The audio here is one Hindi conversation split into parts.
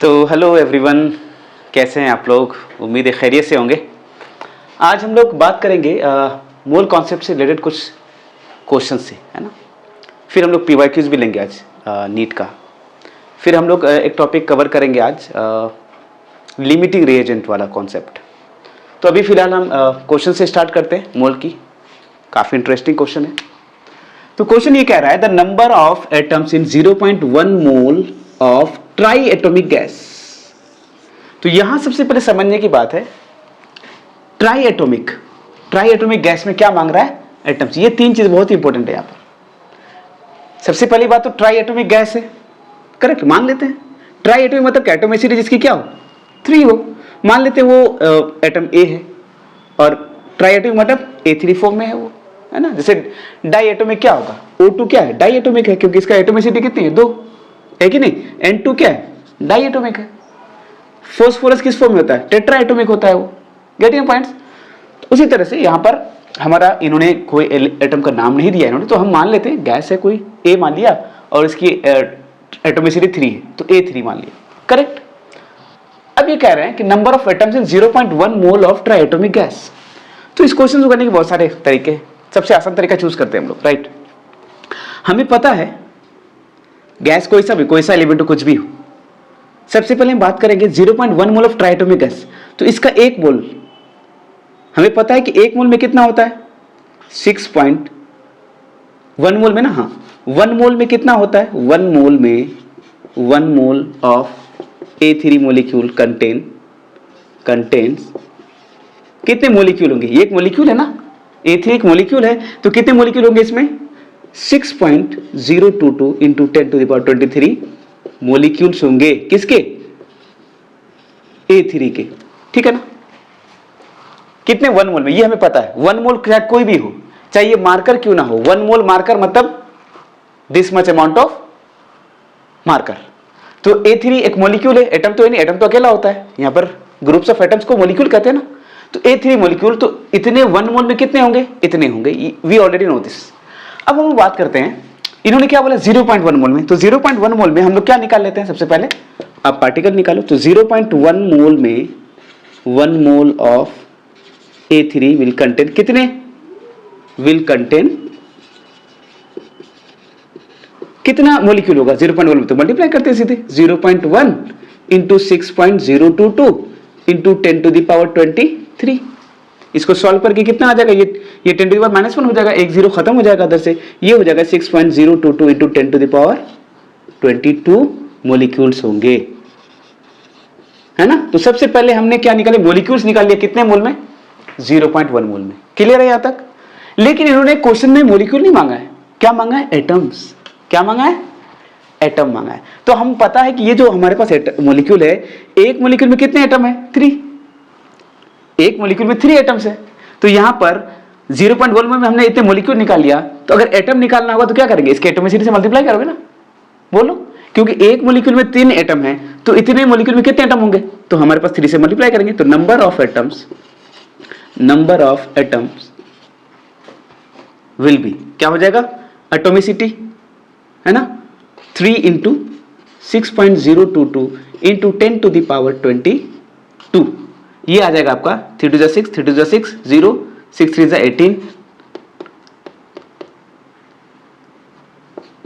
तो हेलो एवरीवन, कैसे हैं आप लोग? उम्मीद है खैरियत से होंगे। आज हम लोग बात करेंगे मोल कॉन्सेप्ट से रिलेटेड कुछ क्वेश्चन से, है ना। फिर हम लोग पीवाईक्यूज भी लेंगे आज नीट का। फिर हम लोग एक टॉपिक कवर करेंगे आज लिमिटिंग रिएजेंट वाला कॉन्सेप्ट। तो अभी फ़िलहाल हम क्वेश्चन से स्टार्ट करते हैं मोल की। काफ़ी इंटरेस्टिंग क्वेश्चन है। तो क्वेश्चन ये कह रहा है the number of atoms in 0.1 mole of try atomic gas. तो यहां सबसे पहले समझने की बात है ट्राई एटॉमिक गैस में क्या मांग रहा है? एटम्स। ये तीन चीज बहुत इंपॉर्टेंट है यहां पर। सबसे पहली बात तो ट्राई एटॉमिक गैस है, करेक्ट, मान लेते हैं। ट्राई एटॉमिक मतलब एटोमिसिटी जिसकी क्या हो, 3 हो। मान लेते हैं वो एटम ए है और ट्राई एटॉमिक मतलब A3 फॉर्म में है वो, है ना। जैसे डाई एटॉमिक क्या होगा, O2 क्या है, डाई एटॉमिक है क्योंकि इसका एटोमिसिटी कितनी है, 2 है कि नहीं। N2 क्या है, डाई एटॉमिक है। फास्फोरस किस फॉर्म में होता है, टेट्रा एटॉमिक होता है वो। Getting points. तो उसी तरह से यहाँ पर हमारा इन्होंने कोई एटम का नाम नहीं दिया इन्होंने, तो हम मान लेते हैं गैस है कोई A मान लिया और इसकी एटोमिसिटी 3 है तो A3 मान लिया, करेक्ट। अब ये कह रहे हैं कि number of atoms in 0.1 mole of try atomic gas. तो इस क्वेश्चन को करने के बहुत सारे तरीके, सबसे आसान तरीका चूज करते हैं हम लोग, राइट। हमें पता है गैस कोई सा एलिमेंट हो, कुछ भी हो। सबसे पहले हम बात करेंगे 0.1 mole of try atomic gas. तो इसका एक मोल हमें पता है कि एक मोल में कितना होता है, 6.1 मोल में ना, हाँ 1 मोल में कितना होता है, 1 मोल में 1 mole of A3 molecule contains कितने मोलिक्यूल होंगे, ये एक मोलिक्यूल है ना, A3 एक मोलिक्यूल है तो कितने मोलिक्यूल होंगे इसमें, 6.022 इंटू 10⁻23 मोलिक्यूल्स होंगे, किसके, A3 के, ठीक है ना। कितने, 1 मोल में, ये हमें पता है। 1 मोल चाहे कोई भी हो, चाहे ये मार्कर क्यों ना हो, 1 मोल मार्कर मतलब this much amount of marker. तो A3 एक मोलिक्यूल है, एटम तो नहीं, एटम तो अकेला होता है। यहां पर ग्रुप्स ऑफ एटम्स को मोलिक्यूल कहते हैं ना। तो A3 मोलिक्यूल, तो इतने 1 मोल में कितने होंगे, इतने होंगे। We already know this. अब हम बात करते हैं, इन्होंने क्या बोला 0.1 मोल में। तो 0.1 मोल में हम लोग क्या निकाल लेते हैं, सबसे पहले आप पार्टिकल निकालो। तो 0.1 मोल में 1 mole of A3 will contain कितने, विल कंटेन कितना मोलिक्यूल होगा 0.1 में। तो मल्टीप्लाई करते हैं सीधे, 0.1 इंटू 6.022 इंटू 10⁻23। इसको सॉल्व करके कितना आ जाएगा, ये 10⁻⁻1 हो जाएगा, एक जीरो खत्म हो जाएगा, अदर से ये हो जाएगा 6.022 इंटू 10⁻22 मोलिक्यूल्स होंगे, है ना। तो सबसे पहले हमने क्या निकाले, मोलिक्यूल्स निकाल लिया, कितने मोल में, 0.1 मोल में। क्लियर है यहां तक। लेकिन इन्होंने क्वेश्चन में मोलिक्यूल नहीं मांगा है, क्या मांगा है, एटम्स। क्या मांगा है, एटम मांगा है। तो हम पता है कि ये जो हमारे पास मोलिक्यूल है, एक मोलिक्यूल में कितने एटम है, 3। एक मोलिक्यूल में 3 एटम्स है। तो यहां पर 0.1 में हमने इतने मोलिक्यूल निकाल लिया, तो अगर एटम निकालना होगा तो क्या करेंगे, इसके एटोमिसिटी से मल्टीप्लाई करोगे ना, बोलो। क्योंकि एक मोलिक्यूल में 3 एटम है तो इतने मोलिक्यूल में कितने एटम होंगे, तो हमारे पास 3 से मल्टीप्लाई करेंगे। तो number of atoms will be, क्या हो जाएगा, एटोमिसिटी, है ना, 3 इंटू 6.022 इंटू 10⁻22। ये आ जाएगा आपका 3 2 6, 3 2 6, 0, 6 3 18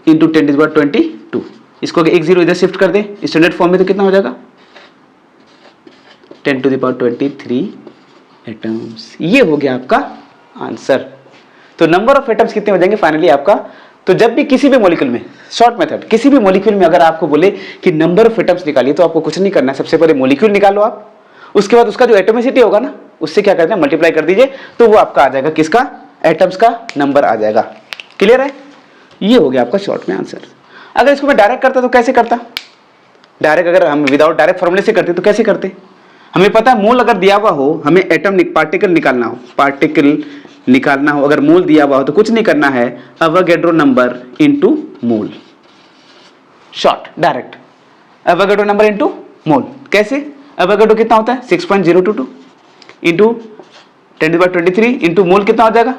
इंटू 10⁻22। इसको अगर एक जीरो इधर शिफ्ट कर दे स्टैंडर्ड फॉर्म में तो कितना हो जाएगा, 10⁻23 एटम्स। ये हो गया आपका आंसर। तो नंबर ऑफ एटम्स कितने हो जाएंगे फाइनली आपका। तो जब भी किसी भी मॉलिक्यूल में, शॉर्ट मेथड, किसी भी मॉलिक्यूल में अगर आपको बोले कि नंबर ऑफ एटम्स निकालिए, तो आपको कुछ नहीं करना है, सबसे पहले मॉलिक्यूल निकालो आप, उसके बाद उसका जो एटोमिसिटी होगा ना, उससे क्या करते हैं, मल्टीप्लाई कर दीजिए, तो वो आपका आ जाएगा, किसका, एटम्स का नंबर आ जाएगा। क्लियर है। ये हो गया आपका शॉर्ट में आंसर। अगर इसको मैं डायरेक्ट करता तो कैसे करता, डायरेक्ट अगर हम विदाउट डायरेक्ट फॉर्मूले से करते तो कैसे करते। हमें पता है मोल अगर दिया हुआ हो, हमें एटम पार्टिकल निकालना हो, अगर मोल दिया हुआ हो तो कुछ नहीं करना है, अवोगाड्रो नंबर इनटू मोल, short direct, Avogadro number into मोल। कैसे, अवोगाड्रो कितना होता है, 6.022 इंटू 10⁻23 इंटू मोल कितना हो जाएगा,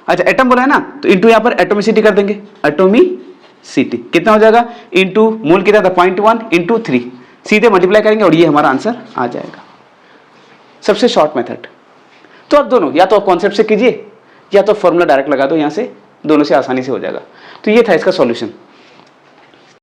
अच्छा एटम बोला है ना, तो इंटू यहाँ पर एटोमिसिटी कर देंगे, एटोमिसिटी कितना हो जाएगा, इंटू मोल कितना था 0.1 इंटू 3, सीधे मल्टीप्लाई करेंगे और ये हमारा आंसर आ जाएगा, सबसे शॉर्ट मेथड। तो अब दोनों, या तो आप कॉन्सेप्ट से कीजिए या तो फॉर्मूला डायरेक्ट लगा दो यहाँ से, दोनों से आसानी से हो जाएगा। तो ये था इसका सॉल्यूशन।